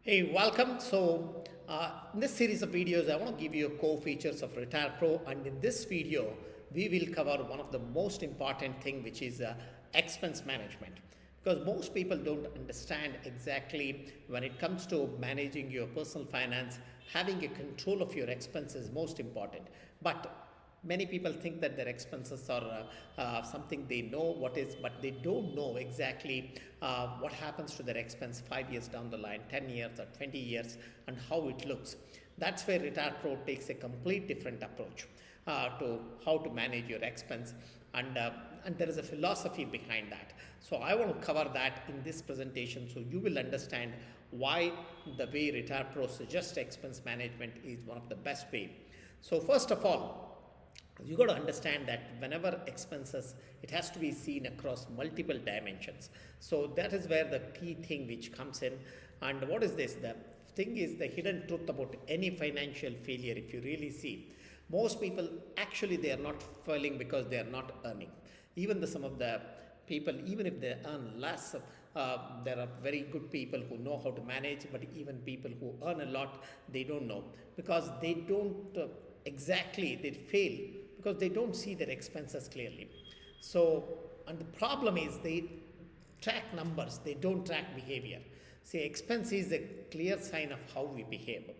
Hey, welcome. In this series of videos, I want to give you core features of RetirePro, and in this video, we will cover one of the most important thing, which is expense management. Because most people don't understand exactly when it comes to managing your personal finance, having a control of your expenses is most important. But many people think that their expenses are something they know what is, but they don't know exactly what happens to their expense 5 years down the line, 10 years or 20 years, and how it looks. That's where RetirePro takes a complete different approach to how to manage your expense, and there is a philosophy behind that. So I want to cover that in this presentation so you will understand why the way RetirePro suggests expense management is one of the best way. So first of all, you got to understand that whenever expenses, it has to be seen across multiple dimensions. So that is where the key thing which comes in. And what is this? The thing is the hidden truth about any financial failure. If you really see, most people actually they are not failing because they are not earning. Even some of the people, even if they earn less, there are very good people who know how to manage, but even people who earn a lot, they don't know because they don't exactly, they fail because they don't see their expenses clearly. So, and the problem is they track numbers, they don't track behavior. See, expense is a clear sign of how we behave.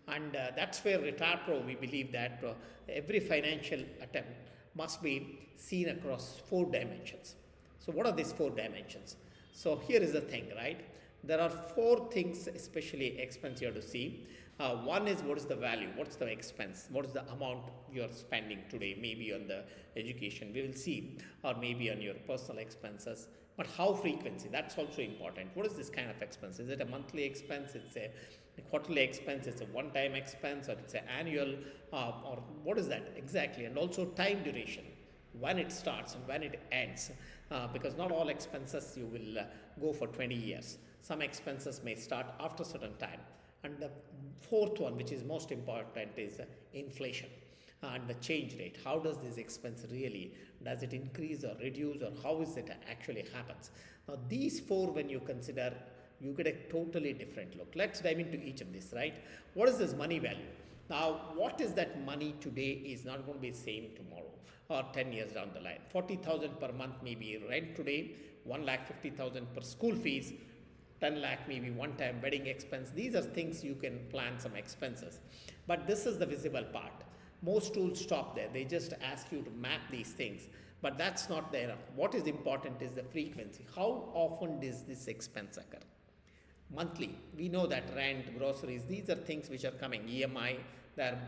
And that's where RetirePro, we believe that every financial attempt must be seen across 4 dimensions. So, what are these 4 dimensions? So, here is the thing, right? There are 4 things, especially expense, you have to see. One is what is the value, what's the expense, what is the amount you're spending today, maybe on the education, we will see, or maybe on your personal expenses. But how frequency, that's also important. What is this kind of expense? Is it a monthly expense? It's a quarterly expense? It's a one-time expense? Or it's an annual? Or what is that exactly? And also time duration, when it starts and when it ends, because not all expenses you will go for 20 years. Some expenses may start after a certain time. And the fourth one, which is most important, is inflation and the change rate. How does this expense really, does it increase or reduce, or how is it actually happens? Now these 4, when you consider, you get a totally different look. Let's dive into each of this, right? What is this money value? Now, what is that money today is not going to be same tomorrow or 10 years down the line. 40,000 per month may be rent today, 1,50,000 per school fees, 10 lakh maybe one-time wedding expense. These are things you can plan some expenses. But this is the visible part. Most tools stop there. They just ask you to map these things. But that's not there. What is important is the frequency. How often does this expense occur? Monthly, we know that rent, groceries, these are things which are coming. EMI, they are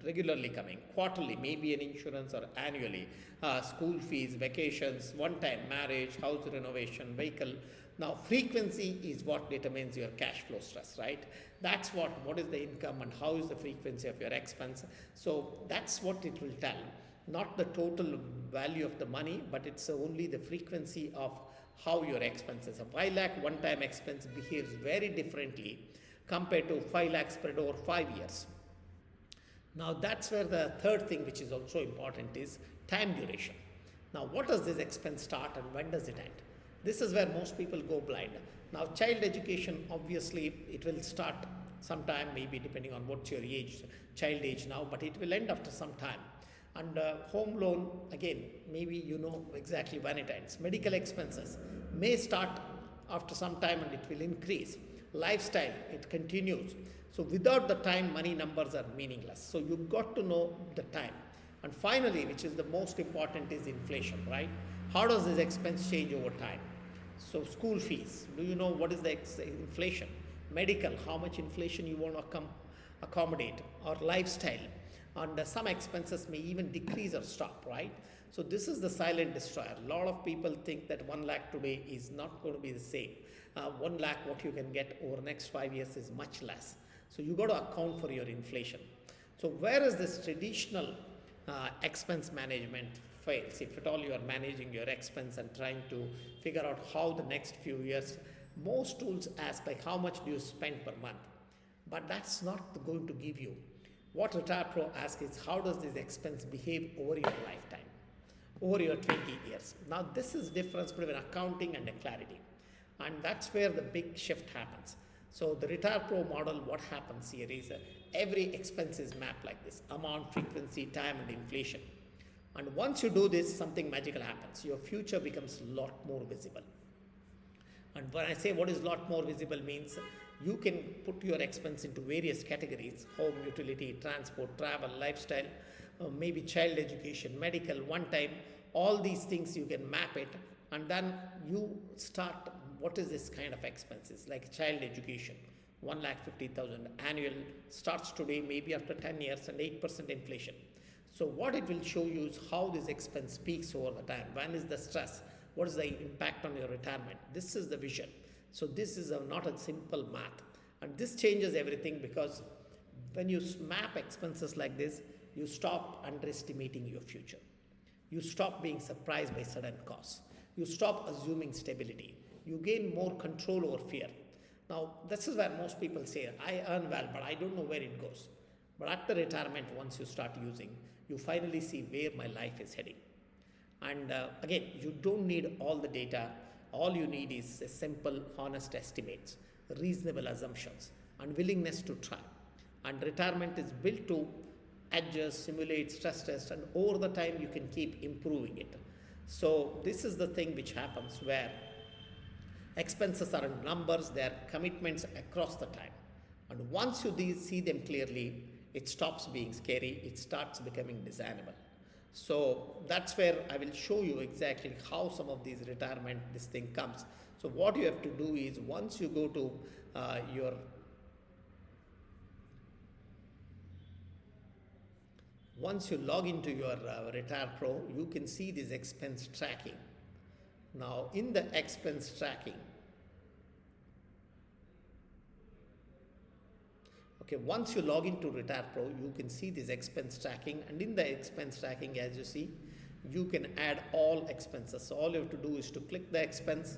regularly coming. Quarterly, maybe an insurance, or annually, school fees, vacations, one-time marriage, house renovation, vehicle. Now, frequency is what determines your cash flow stress, right? That's what is the income and how is the frequency of your expense. So that's what it will tell. Not the total value of the money, but it's only the frequency of how your expenses. A 5 lakh one-time expense behaves very differently compared to 5 lakh spread over 5 years. Now that's where the third thing, which is also important, is time duration. Now what does this expense start and when does it end? This is where most people go blind. Now child education, obviously it will start sometime, maybe depending on what's your age, child age now, but it will end after some time. And home loan, again, maybe you know exactly when it ends. Medical expenses may start after some time and it will increase. Lifestyle, it continues. So without the time, money numbers are meaningless. So you've got to know the time. And finally, which is the most important, is inflation, right? How does this expense change over time? So school fees, do you know what is the inflation? Medical, how much inflation you want to accommodate? Or lifestyle, and some expenses may even decrease or stop, right? So this is the silent destroyer. A lot of people think that 1 lakh today is not going to be the same. 1 lakh what you can get over next 5 years is much less. So you got to account for your inflation. So where is this traditional expense management fails? If at all you are managing your expense and trying to figure out how the next few years, most tools ask like how much do you spend per month? But that's not going to give you. What RetirePro asks is how does this expense behave over your lifetime, over your 20 years. Now this is difference between accounting and a clarity. And that's where the big shift happens. So the RetirePro model, what happens here is every expense is mapped like this: amount, frequency, time, and inflation. And once you do this, something magical happens. Your future becomes a lot more visible. And when I say what is lot more visible means, you can put your expense into various categories: home, utility, transport, travel, lifestyle, maybe child education, medical, one time. All these things you can map it, and then you start what is this kind of expenses like child education. 1,50,000 annual starts today, maybe after 10 years, and 8% inflation. So what it will show you is how this expense peaks over the time. When is the stress? What is the impact on your retirement? This is the vision. So this is not a simple math. And this changes everything, because when you map expenses like this, you stop underestimating your future. You stop being surprised by sudden costs. You stop assuming stability. You gain more control over fear. Now, this is where most people say, I earn well, but I don't know where it goes. But at the retirement, once you start using, you finally see where my life is heading. And again, you don't need all the data. All you need is a simple, honest estimates, reasonable assumptions, and willingness to try. And retirement is built to adjust, simulate, stress test, and over the time you can keep improving it. So this is the thing which happens, where expenses are in numbers, they are commitments across the time. And once you see them clearly, it stops being scary, it starts becoming designable. So that's where I will show you exactly how some of these retirement, this thing comes. So what you have to do is, once you go to once you log into your RetirePro, you can see this expense tracking. Now in the expense tracking, okay, once you log into RetirePro, you can see this expense tracking, and in the expense tracking, as you see, you can add all expenses. So all you have to do is to click the expense,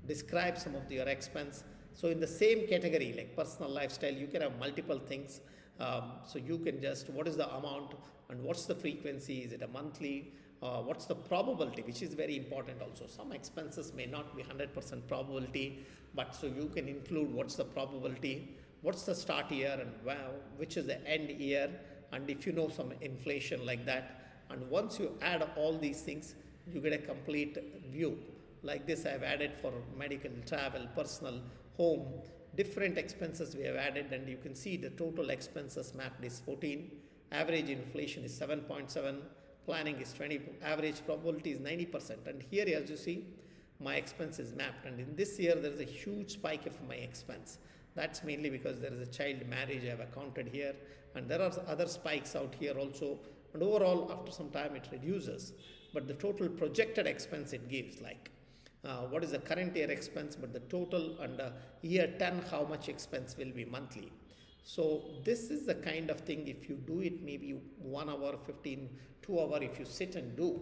describe some of your expense. So in the same category, like personal lifestyle, you can have multiple things. So you can just, what is the amount and what's the frequency? Is it a monthly? What's the probability, which is very important also. Some expenses may not be 100% probability, but so you can include what's the probability, what's the start year, and which is the end year, and if you know some inflation like that. And once you add all these things, you get a complete view. Like this, I've added for medical, travel, personal, home, different expenses we have added, and you can see the total expenses mapped is 14, average inflation is 7.7, planning is 20, average probability is 90%. And here, as you see, my expense is mapped, and in this year there is a huge spike of my expense. That's mainly because there is a child marriage I have accounted here, and there are other spikes out here also, and overall after some time it reduces, but the total projected expense it gives, like what is the current year expense, but the total, and year 10 how much expense will be monthly. So this is the kind of thing, if you do it maybe 1 hour, 15, 2 hour, if you sit and do,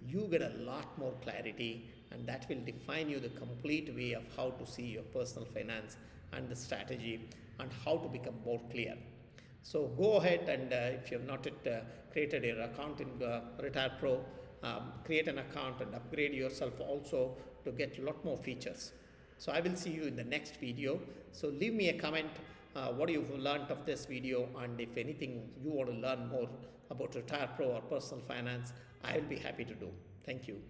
you get a lot more clarity, and that will define you the complete way of how to see your personal finance and the strategy, and how to become more clear. So go ahead, and if you have not yet created your account in RetirePro, create an account and upgrade yourself also to get a lot more features. So I will see you in the next video. So leave me a comment what you've learned of this video, and if anything you want to learn more about RetirePro or personal finance, I will be happy to do. Thank you.